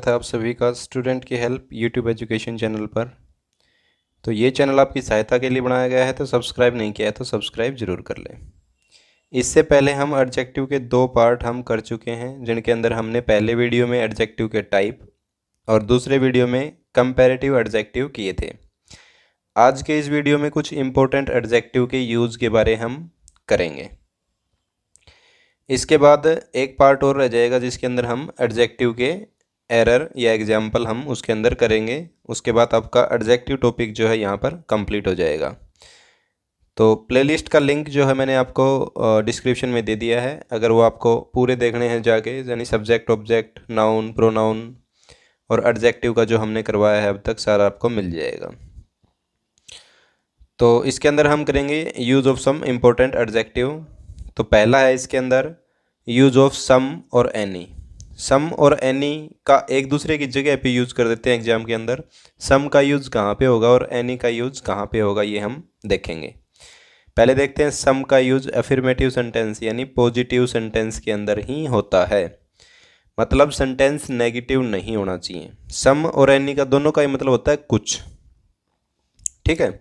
था आप सभी का स्टूडेंट की हेल्प यूट्यूब एजुकेशन चैनल पर। तो ये चैनल आपकी सहायता के लिए बनाया गया है, तो सब्सक्राइब नहीं किया है तो सब्सक्राइब ज़रूर कर लें। इससे पहले हम एडजेक्टिव के 2 पार्ट हम कर चुके हैं, जिनके अंदर हमने पहले वीडियो में एडजेक्टिव के टाइप और दूसरे वीडियो में कंपैरेटिव एडजेक्टिव किए थे। आज के इस वीडियो में कुछ इंपॉर्टेंट एडजेक्टिव के यूज़ के बारे हम करेंगे। इसके बाद एक पार्ट और रह जाएगा जिसके अंदर हम एडजेक्टिव के एरर या एग्जाम्पल हम उसके अंदर करेंगे। उसके बाद आपका एडजेक्टिव टॉपिक जो है यहाँ पर कंप्लीट हो जाएगा। तो प्लेलिस्ट का लिंक जो है मैंने आपको डिस्क्रिप्शन में दे दिया है। अगर वो आपको पूरे देखने हैं जाके, यानी सब्जेक्ट, ऑब्जेक्ट, नाउन, प्रोनाउन और एडजेक्टिव का जो हमने करवाया है अब तक, सारा आपको मिल जाएगा। तो इसके अंदर हम करेंगे use of some important adjective. तो पहला है इसके अंदर यूज़ ऑफ सम और एनी। सम और एनी का एक दूसरे की जगह पे यूज़ कर देते हैं एग्जाम के अंदर। सम का यूज़ कहाँ पे होगा और एनी का यूज़ कहाँ पे होगा, ये हम देखेंगे। पहले देखते हैं सम का यूज़ अफर्मेटिव सेंटेंस यानी पॉजिटिव सेंटेंस के अंदर ही होता है। मतलब सेंटेंस नेगेटिव नहीं होना चाहिए। सम और एनी का दोनों का ही मतलब होता है कुछ। ठीक है।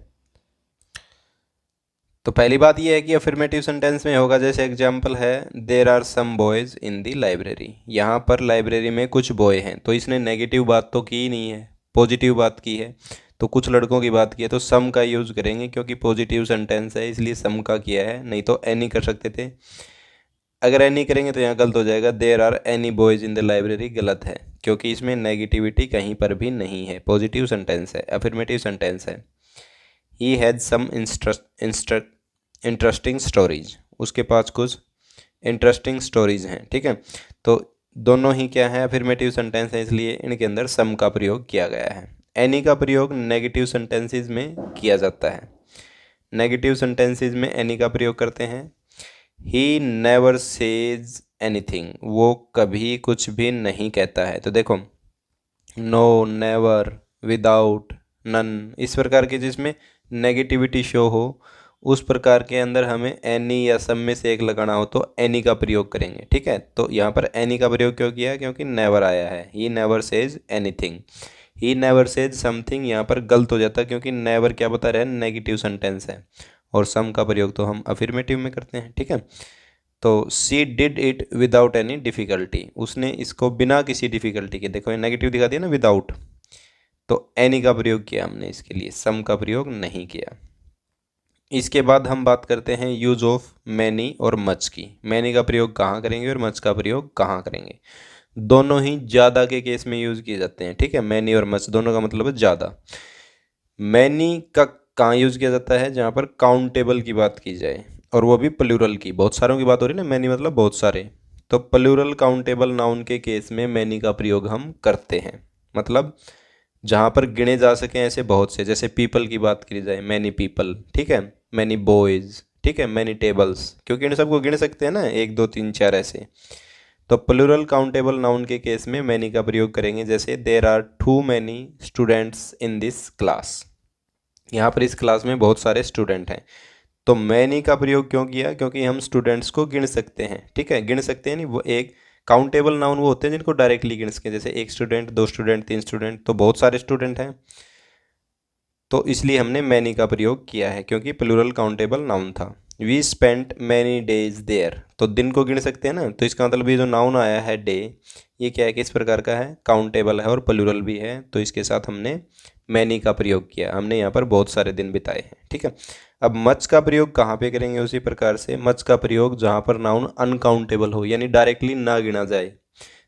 तो पहली बात यह है कि अफर्मेटिव सेंटेंस में होगा, जैसे एग्जाम्पल है there are some boys in the library. यहाँ पर लाइब्रेरी में कुछ बॉय हैं, तो इसने नेगेटिव बात तो की ही नहीं है, पॉजिटिव बात की है। तो कुछ लड़कों की बात की है, तो सम का यूज़ करेंगे क्योंकि पॉजिटिव सेंटेंस है, इसलिए सम का किया है, नहीं तो एनी कर सकते थे। अगर एनी करेंगे तो यहाँ गलत हो जाएगा, there are any boys in the library, गलत है क्योंकि इसमें नेगेटिविटी कहीं पर भी नहीं है। पॉजिटिव सेंटेंस है, अफर्मेटिव सेंटेंस है। He had some interesting stories, उसके पास कुछ इंटरेस्टिंग स्टोरीज हैं। ठीक है। तो दोनों ही क्या है, अफर्मेटिव सेंटेंस है, इसलिए इनके अंदर सम का प्रयोग किया गया है। एनी का प्रयोग नेगेटिव सेंटेंसेस में किया जाता है। नेगेटिव सेंटेंसेस में एनी का प्रयोग करते हैं। ही नेवर सेज एनीथिंग, वो कभी कुछ भी नहीं कहता है। तो देखो, नो, नेवर, विदाउट, नन, इस प्रकार के जिसमें नेगेटिविटी शो हो, उस प्रकार के अंदर हमें एनी या सब में से एक लगाना हो तो एनी का प्रयोग करेंगे। ठीक है। तो यहाँ पर एनी का प्रयोग क्यों किया है, क्योंकि नेवर आया है। He never says anything, he never says something यहाँ पर गलत हो जाता है क्योंकि नेवर क्या बता रहे हैं, नेगेटिव सेंटेंस है, और सम का प्रयोग तो हम अफर्मेटिव में करते हैं। ठीक है। तो she did it without any difficulty, उसने इसको बिना किसी डिफ़िकल्टी के, देखो नेगेटिव दिखा दिया ना, विदाउट, तो एनी का प्रयोग किया हमने इसके लिए, सम का प्रयोग नहीं किया। इसके बाद हम बात करते हैं यूज़ ऑफ मैनी और मच की। मैनी का प्रयोग कहाँ करेंगे और मच का प्रयोग कहाँ करेंगे। दोनों ही ज़्यादा के केस में यूज़ किए जाते हैं। ठीक है। मैनी और मच दोनों का मतलब है ज़्यादा। मैनी का कहाँ यूज़ किया जाता है, जहाँ पर काउंटेबल की बात की जाए, और वो भी प्लूरल की, बहुत सारों की बात हो रही है ना, मैनी मतलब बहुत सारे। तो प्लूरल काउंटेबल नाउन के केस में मैनी का प्रयोग हम करते हैं। मतलब जहाँ पर गिने जा सकें ऐसे बहुत से, जैसे पीपल की बात की जाए, मैनी पीपल। ठीक है। Many boys. ठीक है। मैनी टेबल्स, क्योंकि इन सबको गिन सकते हैं ना, 1 2 3 4 ऐसे। तो प्लूरल काउंटेबल नाउन के केस में मैनी का प्रयोग करेंगे, जैसे there are too many students in this class. यहाँ पर इस क्लास में बहुत सारे स्टूडेंट हैं। तो मैनी का प्रयोग क्यों किया, क्योंकि हम स्टूडेंट्स को गिन सकते हैं। ठीक है। गिन सकते हैं नहीं, वो एक काउंटेबल नाउन वो होते हैं जिनको डायरेक्टली गिन सकें, जैसे 1 स्टूडेंट, 2 स्टूडेंट, 3 स्टूडेंट, तो बहुत सारे स्टूडेंट हैं। तो इसलिए हमने मैनी का प्रयोग किया है क्योंकि प्लूरल काउंटेबल नाउन था। We spent many days there, तो दिन को गिन सकते हैं ना, तो इसका मतलब ये जो नाउन आया है डे, ये क्या है, किस प्रकार का है, काउंटेबल है और प्लूरल भी है, तो इसके साथ हमने मैनी का प्रयोग किया। हमने यहाँ पर बहुत सारे दिन बिताए हैं। ठीक है। अब मच का प्रयोग कहाँ पे करेंगे, उसी प्रकार से मच का प्रयोग जहाँ पर नाउन अनकाउंटेबल हो, यानी डायरेक्टली ना गिना जाए,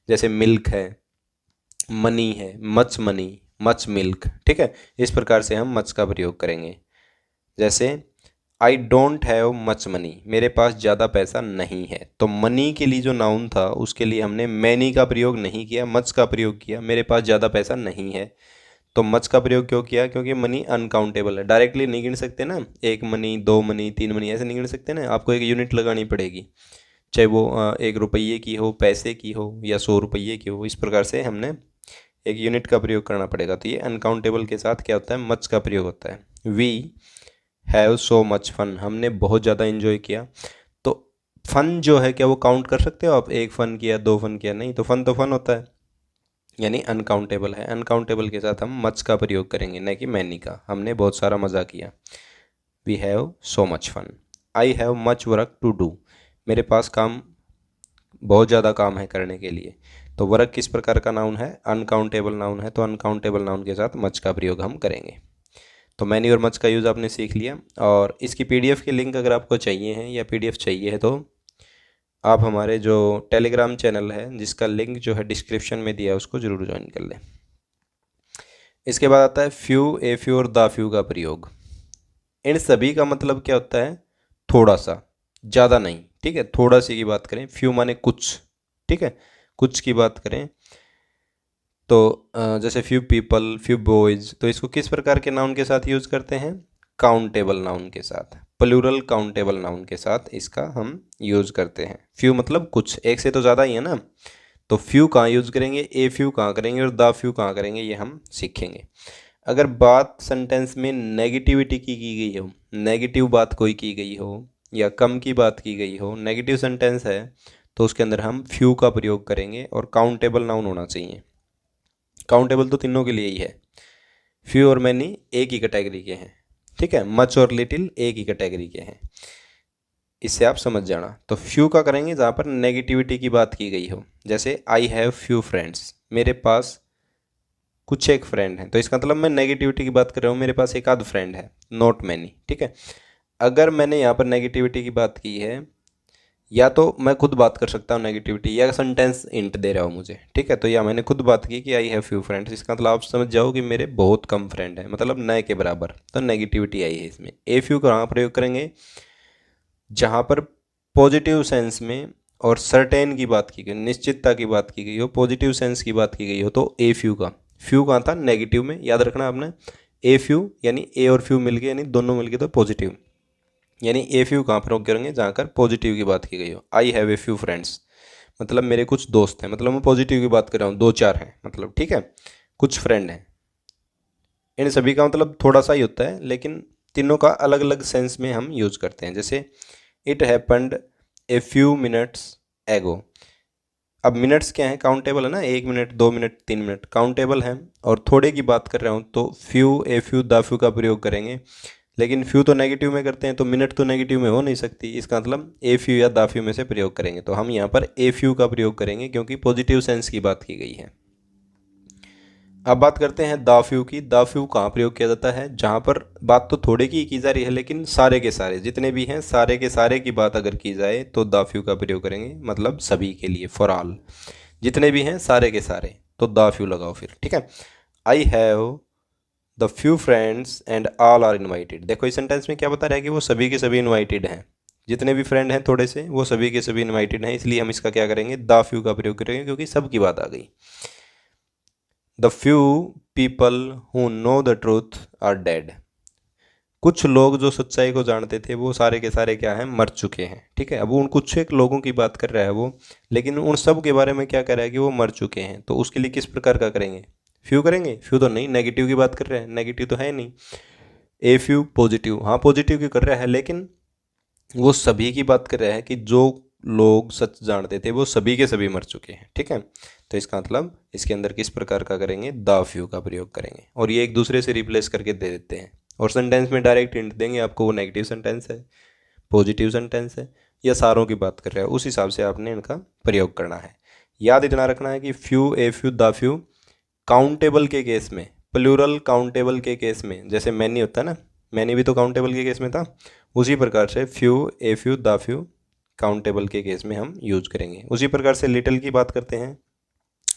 जैसे मिल्क है, मनी है, मच मनी, मच मिल्क। ठीक है। इस प्रकार से हम मच का प्रयोग करेंगे। जैसे I don't have much money, मेरे पास ज़्यादा पैसा नहीं है। तो मनी के लिए जो नाउन था उसके लिए हमने मैनी का प्रयोग नहीं किया, मच का प्रयोग किया। मेरे पास ज़्यादा पैसा नहीं है, तो मच का प्रयोग क्यों किया, क्योंकि मनी अनकाउंटेबल है, डायरेक्टली नहीं गिन सकते ना, 1 मनी, 2 मनी, 3 मनी, ऐसे नहीं गिन सकते ना, आपको एक यूनिट लगानी पड़ेगी, चाहे वो 1 रुपये की हो, पैसे की हो, या 100 रुपये की हो। इस प्रकार से हमने एक यूनिट का प्रयोग करना पड़ेगा। तो ये अनकाउंटेबल के साथ क्या होता है, मच का प्रयोग होता है। We have so much fun, हमने बहुत ज़्यादा इन्जॉय किया। तो फन जो है, क्या वो काउंट कर सकते हो आप, 1 फन किया, 2 फन किया, नहीं, तो फन होता है। यानी अनकाउंटेबल है। अनकाउंटेबल के साथ हम मच का प्रयोग करेंगे, न कि मैनी का। हमने बहुत सारा मज़ा किया। We have so much fun. I have much work to do. मेरे पास काम, बहुत ज़्यादा काम है करने के लिए। तो वर्क किस प्रकार का नाउन है? अनकाउंटेबल नाउन है, तो अनकाउंटेबल नाउन के साथ मच का प्रयोग हम करेंगे। तो मैनी और मच का यूज़ आपने सीख लिया। और इसकी पीडीएफ की लिंक अगर आपको चाहिए है या पीडीएफ चाहिए है तो आप हमारे जो टेलीग्राम चैनल है, जिसका लिंक जो है डिस्क्रिप्शन में दिया है, उसको ज़रूर ज्वाइन कर लें। इसके बाद आता है फ्यू, ए फ्यू और द फ्यू का प्रयोग। इन सभी का मतलब क्या होता है? थोड़ा सा, ज़्यादा नहीं। ठीक है, थोड़ा सी की बात करें। फ्यू माने कुछ। ठीक है, कुछ की बात करें तो जैसे फ्यू पीपल, फ्यू बॉयज़, तो इसको किस प्रकार के नाउन के साथ यूज़ करते हैं? काउंटेबल नाउन के साथ, प्लूरल काउंटेबल नाउन के साथ इसका हम यूज़ करते हैं। फ्यू मतलब कुछ, एक से तो ज़्यादा ही है ना। तो फ्यू कहाँ यूज़ करेंगे, ए फ्यू कहाँ करेंगे और द फ्यू कहाँ करेंगे, ये हम सीखेंगे। अगर बात सेंटेंस में नेगेटिविटी की गई हो, नेगेटिव बात कोई की गई हो या कम की बात की गई हो, नेगेटिव सेंटेंस है, तो उसके अंदर हम फ्यू का प्रयोग करेंगे और काउंटेबल नाउन होना चाहिए। काउंटेबल तो तीनों के लिए ही है। फ्यू और मैनी एक ही कैटेगरी के हैं। ठीक है, मच और लिटिल एक ही कैटेगरी के हैं, इससे आप समझ जाना। तो फ्यू का करेंगे जहाँ पर नेगेटिविटी की बात की गई हो, जैसे आई हैव फ्यू फ्रेंड्स, मेरे पास कुछ एक फ्रेंड है, तो इसका मतलब मैं नेगेटिविटी की बात कर रहा हूँ, मेरे पास एक आध फ्रेंड है, नॉट मैनी। ठीक है, अगर मैंने यहाँ पर नेगेटिविटी की बात की है, या तो मैं खुद बात कर सकता हूँ नेगेटिविटी, या सेंटेंस इंट दे रहा हूँ मुझे। ठीक है, तो या मैंने खुद बात की कि आई हैव फ्यू फ्रेंड्स, इसका मतलब आप समझ जाओ कि मेरे बहुत कम फ्रेंड है, मतलब नए के बराबर, तो नेगेटिविटी आई है इसमें। ए फ्यू कहाँ प्रयोग करेंगे? जहाँ पर पॉजिटिव सेंस में और सर्टेन की बात की गई, निश्चितता की बात की गई हो, पॉजिटिव सेंस की बात की गई हो, तो ए फ्यू का। फ्यू कहाँ था? नेगेटिव में, याद रखना आपने। ए फ्यू यानी ए और फ्यू मिलके, यानी दोनों मिलके तो पॉजिटिव, यानी ए फ्यू कहाँ प्रयोग करेंगे? जहाँ कर पॉजिटिव की बात की गई हो। I have a few friends, मतलब मेरे कुछ दोस्त हैं, मतलब मैं पॉजिटिव की बात कर रहा हूँ, दो चार हैं मतलब। ठीक है, कुछ फ्रेंड हैं। इन सभी का मतलब थोड़ा सा ही होता है, लेकिन तीनों का अलग अलग सेंस में हम यूज़ करते हैं। जैसे it happened a few minutes एगो। अब मिनट्स क्या है? काउंटेबल है ना, 1 मिनट, 2 मिनट, 3 मिनट काउंटेबल हैं। और थोड़े की बात कर रहा हूँ तो few, a few, the few का प्रयोग करेंगे। लेकिन फ्यू तो नेगेटिव में करते हैं, तो मिनट तो नेगेटिव में हो नहीं सकती, इसका मतलब ए फ्यू या द फ्यू में से प्रयोग करेंगे। तो हम यहाँ पर ए फ्यू का प्रयोग करेंगे क्योंकि पॉजिटिव सेंस की बात की गई है। अब बात करते हैं द फ्यू की। द फ्यू कहाँ प्रयोग किया जाता है? जहाँ पर बात तो थोड़े की जा रही है, लेकिन सारे के सारे जितने भी हैं, सारे के सारे की बात अगर की जाए तो द फ्यू का प्रयोग करेंगे, मतलब सभी के लिए, फॉर ऑल, जितने भी हैं सारे के सारे, तो द फ्यू लगाओ फिर। ठीक है, I have the few friends and all are invited. देखो इस सेंटेंस में क्या बता रहा है कि वो सभी के सभी इन्वाइटेड हैं, जितने भी फ्रेंड हैं थोड़े से, वो सभी के सभी इन्वाइटेड हैं, इसलिए हम इसका क्या करेंगे? द फ्यू का प्रयोग करेंगे, क्योंकि सबकी बात आ गई। The few people who know the truth are dead. कुछ लोग जो सच्चाई को जानते थे, वो सारे के सारे क्या हैं? मर चुके हैं। ठीक है, अब उन कुछ एक लोगों की बात कर रहा है वो, लेकिन उन सब के बारे में क्या कर रहा है कि वो मर चुके हैं, तो उसके लिए किस प्रकार का करेंगे? फ्यू करेंगे? फ्यू तो नहीं, नेगेटिव की बात कर रहे हैं, नेगेटिव तो है नहीं। ए फ्यू पॉजिटिव, हाँ पॉजिटिव की कर रहा है, लेकिन वो सभी की बात कर रहा है कि जो लोग सच जानते थे वो सभी के सभी मर चुके हैं। ठीक है, तो इसका मतलब इसके अंदर किस प्रकार का करेंगे? द फ्यू का प्रयोग करेंगे, और ये एक दूसरे से रिप्लेस करके दे देते हैं। और सेंटेंस में डायरेक्ट हिंट देंगे आपको, वो नेगेटिव सेंटेंस है, पॉजिटिव सेंटेंस है, या सारों की बात कर रहा है, उस हिसाब से आपने इनका प्रयोग करना है। याद इतना रखना है कि few, a few, the few countable के केस में, प्लूरल काउंटेबल के केस में, जैसे मैनी होता है ना, मैनी भी तो काउंटेबल के केस में था, उसी प्रकार से few, a few, the few countable के केस में हम यूज करेंगे। उसी प्रकार से लिटिल की बात करते हैं।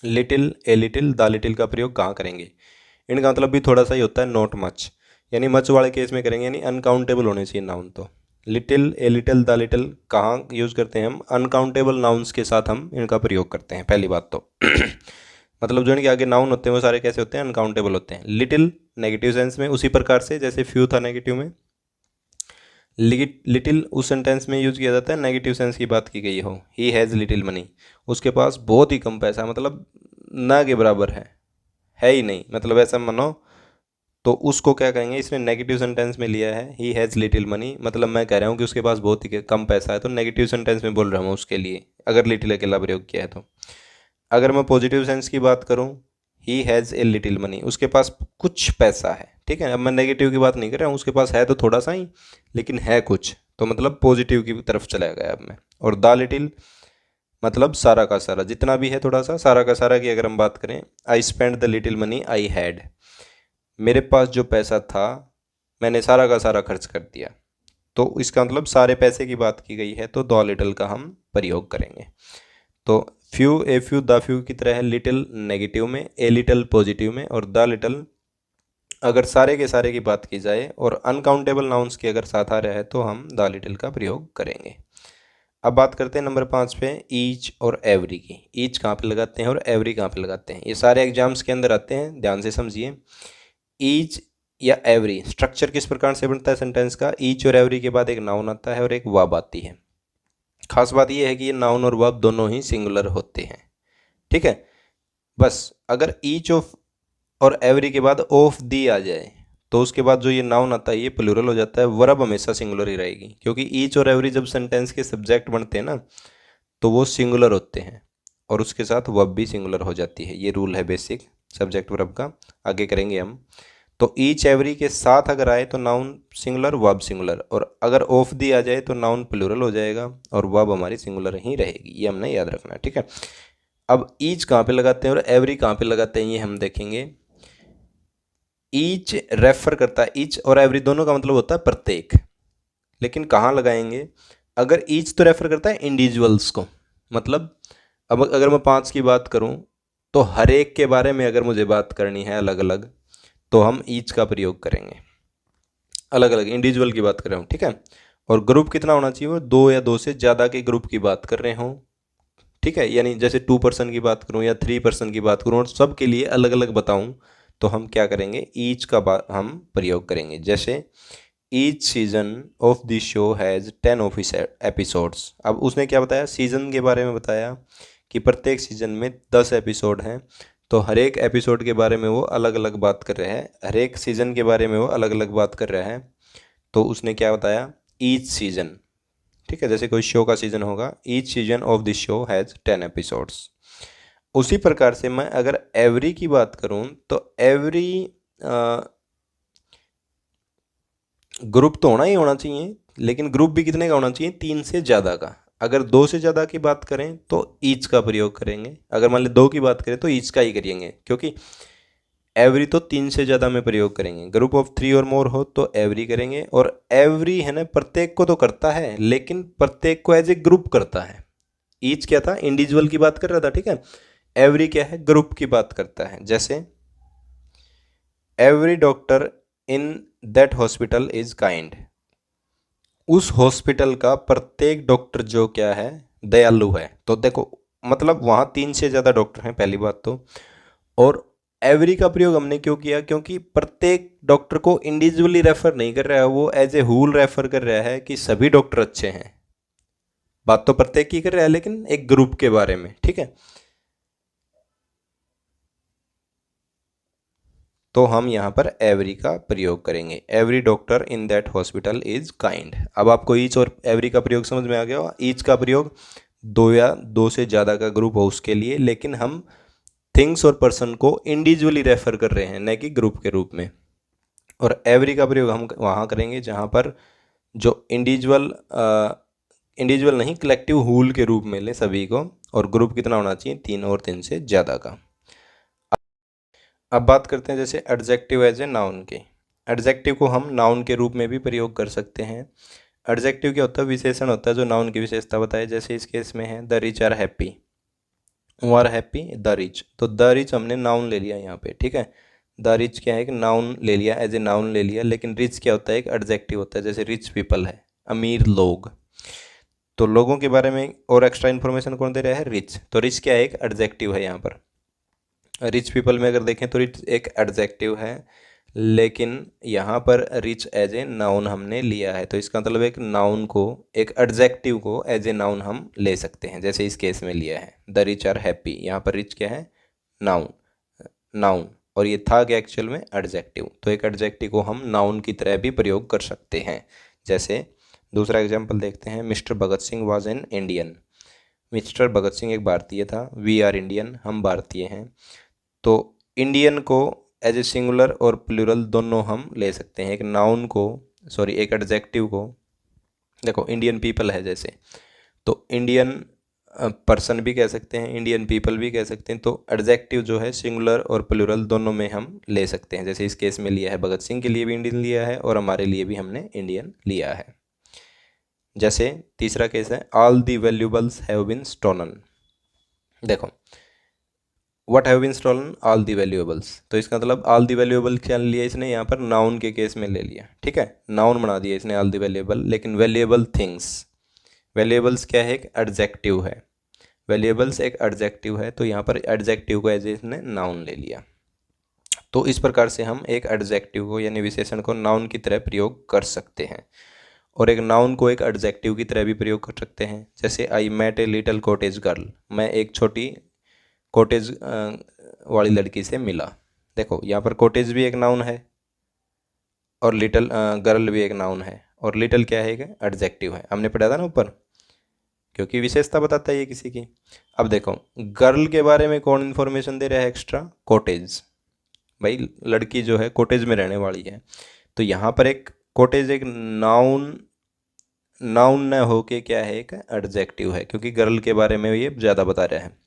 Little, a little, the little का प्रयोग कहाँ करेंगे? इनका मतलब भी थोड़ा सा ही होता है, नॉट मच, यानी मच वाले केस में करेंगे, यानी अनकाउंटेबल होने चाहिए नाउन। तो little, a little, the little कहाँ यूज़ करते हैं? हम अनकाउंटेबल नाउन्स के साथ हम इनका प्रयोग करते हैं, पहली बात तो। मतलब जो इनके आगे नाउन होते हैं वो सारे कैसे होते हैं? अनकाउंटेबल होते हैं। लिटिल नेगेटिव सेंस में, उसी प्रकार से जैसे फ्यू था नेगेटिव में, लिटिल उस सेंटेंस में यूज किया जाता है नेगेटिव सेंस की बात की गई हो। ही हैज़ लिटिल मनी, उसके पास बहुत ही कम पैसा, मतलब ना के बराबर है ही नहीं, मतलब ऐसा मानो। तो उसको क्या कहेंगे? इसने नेगेटिव सेंटेंस में लिया है, ही हैज़ लिटिल मनी, मतलब मैं कह रहा हूँ कि उसके पास बहुत ही कम पैसा है, तो नेगेटिव सेंटेंस में बोल रहा हूँ उसके लिए, अगर लिटिल अकेला प्रयोग किया है तो। अगर मैं पॉजिटिव सेंस की बात करूं, he has a little money, उसके पास कुछ पैसा है, ठीक है। अब मैं नेगेटिव की बात नहीं कर रहा हूँ, उसके पास है तो थोड़ा सा ही, लेकिन है कुछ, तो मतलब पॉजिटिव की तरफ चला गया अब मैं। और द लिटिल मतलब सारा का सारा, जितना भी है थोड़ा सा, सारा का सारा की अगर हम बात करें, I spend the little money I had, मेरे पास जो पैसा था मैंने सारा का सारा खर्च कर दिया। तो इसका मतलब सारे पैसे की बात की गई है, तो द लिटिल का हम प्रयोग करेंगे। तो few, a few, the few की तरह है, लिटिल नेगेटिव में, ए लिटिल पॉजिटिव में, और द लिटिल अगर सारे के सारे की बात की जाए और अनकाउंटेबल नाउन्स के अगर साथ आ रहा है तो हम द लिटिल का प्रयोग करेंगे। अब बात करते हैं नंबर 5 पे, ईच और एवरी की। ईच कहाँ पे लगाते हैं और एवरी कहाँ पे लगाते हैं, ये सारे एग्जाम्स के अंदर आते हैं, ध्यान से समझिए। ईच या एवरी स्ट्रक्चर किस प्रकार से बनता है सेंटेंस का, ईच और एवरी के बाद एक नाउन आता है और एक वर्ब आती है। खास बात यह है कि ये नाउन और वर्ब दोनों ही सिंगुलर होते हैं, ठीक है। बस अगर ईच ऑफ और एवरी के बाद ऑफ दी आ जाए तो उसके बाद जो ये नाउन आता है ये प्लूरल हो जाता है, वर्ब हमेशा सिंगुलर ही रहेगी, क्योंकि ईच और एवरी जब सेंटेंस के सब्जेक्ट बनते हैं ना तो वो सिंगुलर होते हैं और उसके साथ वर्ब भी सिंगुलर हो जाती है। ये रूल है बेसिक सब्जेक्ट वर्ब का, आगे करेंगे हम। तो ईच एवरी के साथ अगर आए तो नाउन सिंगुलर वर्ब सिंगुलर, और अगर ऑफ दी आ जाए तो नाउन प्लूरल हो जाएगा और वर्ब हमारी सिंगुलर ही रहेगी, ये हमने याद रखना है, ठीक है। अब ईच कहाँ पे लगाते हैं और एवरी कहाँ पे लगाते हैं ये हम देखेंगे। ईच रेफर करता है, ईच और एवरी दोनों का मतलब होता है प्रत्येक, लेकिन कहाँ लगाएंगे, अगर ईच तो रेफर करता है इंडिविजुअल्स को, मतलब अब अगर मैं 5 की बात करूं तो हर एक के बारे में अगर मुझे बात करनी है अलग अलग तो हम ईच का प्रयोग करेंगे, अलग अलग इंडिविजुअल की बात कर रहे हो, ठीक है। और ग्रुप कितना होना चाहिए, वो 2 या 2 से ज़्यादा के ग्रुप की बात कर रहे हो, ठीक है। यानी जैसे 2 पर्सन की बात करूं या 3 पर्सन की बात करूं और सब के लिए अलग अलग बताऊं तो हम क्या करेंगे, ईच का हम प्रयोग करेंगे। जैसे each season of this show has 10 office episodes. अब उसने क्या बताया, सीजन के बारे में बताया कि प्रत्येक सीजन में 10 एपिसोड हैं, तो हर एक एपिसोड के बारे में वो अलग अलग बात कर रहे हैं, हर एक सीजन के बारे में वो अलग अलग बात कर रहे हैं। तो उसने क्या बताया, ईच सीजन, ठीक है। जैसे कोई शो का सीजन होगा, each season of this show has 10 episodes. उसी प्रकार से मैं अगर एवरी की बात करूं तो एवरी ग्रुप तो होना ही होना चाहिए, लेकिन ग्रुप भी कितने का होना चाहिए, 3 से ज़्यादा का। अगर 2 से ज़्यादा की बात करें तो ईच का प्रयोग करेंगे, अगर मान ली 2 की बात करें तो ईच का ही करेंगे, क्योंकि एवरी तो 3 से ज़्यादा में प्रयोग करेंगे। ग्रुप ऑफ 3 और मोर हो तो एवरी करेंगे, और एवरी है ना प्रत्येक को तो करता है लेकिन प्रत्येक को एज ए ग्रुप करता है। ईच क्या था, इंडिविजुअल की बात कर रहा था, ठीक है। एवरी क्या है, ग्रुप की बात करता है। जैसे every doctor in that hospital is kind, उस हॉस्पिटल का प्रत्येक डॉक्टर जो क्या है, दयालु है। तो देखो मतलब वहाँ 3 से ज़्यादा डॉक्टर हैं पहली बात तो, और एवरी का प्रयोग हमने क्यों किया, क्योंकि प्रत्येक डॉक्टर को इंडिविजुअली रेफर नहीं कर रहा है, वो एज ए होल रेफर कर रहा है कि सभी डॉक्टर अच्छे हैं। बात तो प्रत्येक की कर रहा है लेकिन एक ग्रुप के बारे में, ठीक है। तो हम यहाँ पर एवरी का प्रयोग करेंगे, every doctor in that hospital is kind. अब आपको ईच और एवरी का प्रयोग समझ में आ गया होगा। ईच का प्रयोग 2 या 2 से ज़्यादा का ग्रुप हो उसके लिए, लेकिन हम थिंग्स और पर्सन को इंडिविजुअली रेफर कर रहे हैं न कि ग्रुप के रूप में। और एवरी का प्रयोग हम वहाँ करेंगे जहाँ पर जो इंडिविजुअल नहीं, कलेक्टिव हुल के रूप में ले सभी को, और ग्रुप कितना होना चाहिए, 3 और 3 से ज़्यादा का। अब बात करते हैं जैसे एडजेक्टिव एज ए नाउन की। एडजेक्टिव को हम नाउन के रूप में भी प्रयोग कर सकते हैं। एडजेक्टिव क्या होता है, विशेषण होता है जो नाउन की विशेषता बताए। जैसे इस केस में है द रिच आर हैप्पी, वो आर हैप्पी द रिच, तो द रिच हमने नाउन ले लिया यहाँ पे, ठीक है। द रिच क्या है, एक नाउन ले लिया, एज ए नाउन ले लिया, लेकिन रिच क्या होता है, एक एडजेक्टिव होता है। जैसे रिच पीपल है, अमीर लोग, तो लोगों के बारे में और एक्स्ट्रा इन्फॉर्मेशन कौन दे रहा है, रिच। तो रिच क्या है, एक एडजेक्टिव है यहाँ पर। रिच पीपल में अगर देखें तो रिच एक एडजेक्टिव है, लेकिन यहाँ पर रिच एज ए नाउन हमने लिया है, तो इसका मतलब एक नाउन को, एक एडजेक्टिव को एज ए नाउन हम ले सकते हैं। जैसे इस केस में लिया है द रिच आर हैप्पी, यहाँ पर रिच क्या है, नाउन, नाउन, और ये था क्या एक्चुअल में, एडजेक्टिव। तो एक एडजेक्टिव को हम नाउन की तरह भी प्रयोग कर सकते हैं। जैसे दूसरा एग्जाम्पल देखते हैं, mister Bhagat Singh was an Indian. Mister Bhagat Singh एक भारतीय था, वी आर इंडियन, हम भारतीय हैं। तो इंडियन को एज ए सिंगुलर और प्लूरल दोनों हम ले सकते हैं। एक नाउन को, सॉरी एक एडजेक्टिव को, देखो इंडियन पीपल है जैसे, तो इंडियन पर्सन भी कह सकते हैं, इंडियन पीपल भी कह सकते हैं। तो एडजेक्टिव जो है सिंगुलर और प्लूरल दोनों में हम ले सकते हैं। जैसे इस केस में लिया है, भगत सिंह के लिए भी इंडियन लिया है और हमारे लिए भी हमने इंडियन लिया है। जैसे तीसरा केस है, all the valuables have been stolen. देखो what have been stolen, all the valuables, तो इसका मतलब ऑल दी वैल्यूएबल क्या लिया इसने, यहाँ पर नाउन के केस में ले लिया, ठीक है, नाउन बना दिया इसने ऑल दी वैल्यूएबल। लेकिन वैल्यूएबल थिंग्स, वैल्यूएबल्स क्या है, एक एडजेक्टिव है, वैल्यूएबल्स एक एडजेक्टिव है, तो यहाँ पर एडजेक्टिव को एज इसने नाउन ले लिया। तो इस प्रकार से हम एक एडजेक्टिव को यानी विशेषण को नाउन की तरह प्रयोग कर सकते हैं, और एक नाउन को एक एडजेक्टिव की तरह भी प्रयोग कर सकते हैं। जैसे I met a little cottage girl, मैं एक छोटी कॉटेज वाली लड़की से मिला। देखो यहाँ पर कॉटेज भी एक नाउन है और लिटिल गर्ल भी एक नाउन है, और लिटिल क्या है, एडजेक्टिव है, हमने पढ़ा था ना ऊपर, क्योंकि विशेषता बताता है ये किसी की। अब देखो गर्ल के बारे में कौन इन्फॉर्मेशन दे रहा है एक्स्ट्रा, कॉटेज, भाई लड़की जो है कॉटेज में रहने वाली है। तो यहाँ पर एक कॉटेज एक नाउन न होके क्या है, एक एडजेक्टिव है, क्योंकि गर्ल के बारे में ये ज़्यादा बता रहा है।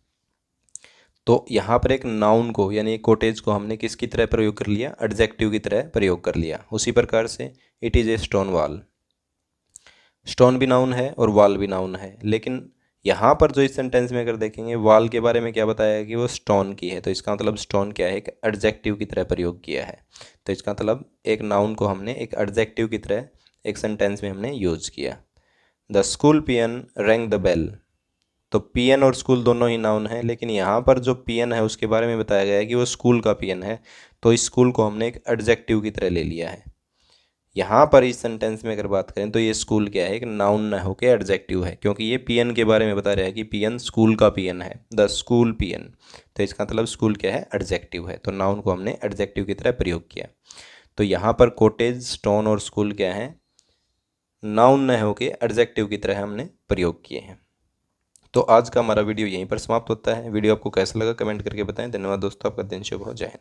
तो यहाँ पर एक नाउन को यानी कॉटेज को हमने किसकी तरह प्रयोग कर लिया, एडजेक्टिव की तरह प्रयोग कर लिया। उसी प्रकार से it is a stone wall, stone भी नाउन है और वॉल भी नाउन है, लेकिन यहाँ पर जो इस सेंटेंस में अगर देखेंगे वॉल के बारे में क्या बताया है कि वो स्टोन की है, तो इसका मतलब स्टोन क्या है, एक एडजेक्टिव की तरह प्रयोग किया है। तो इसका मतलब एक नाउन को हमने एक एडजेक्टिव की तरह एक सेंटेंस में हमने यूज किया। The school peon rang the bell, तो पियन और स्कूल दोनों ही नाउन है, लेकिन यहाँ पर जो पियन है उसके बारे में बताया गया है कि वो स्कूल का पियन है, तो इस स्कूल को हमने एक एडजेक्टिव की तरह ले लिया है। यहाँ पर इस सेंटेंस में अगर बात करें तो ये स्कूल क्या है, एक नाउन न होकर एडजेक्टिव है, क्योंकि ये पियन के बारे में बता रहा है कि पियन स्कूल का पियन है, द स्कूल पियन, तो इसका मतलब स्कूल क्या है, एडजेक्टिव है। तो नाउन को हमने एडजेक्टिव की तरह प्रयोग किया। तो यहाँ पर कॉटेज, स्टोन और स्कूल क्या है, नाउन न होकर एडजेक्टिव की तरह हमने प्रयोग किए हैं। तो आज का हमारा वीडियो यहीं पर समाप्त होता है। वीडियो आपको कैसा लगा कमेंट करके बताएं। धन्यवाद दोस्तों, आपका दिन शुभ हो, जय हिंद।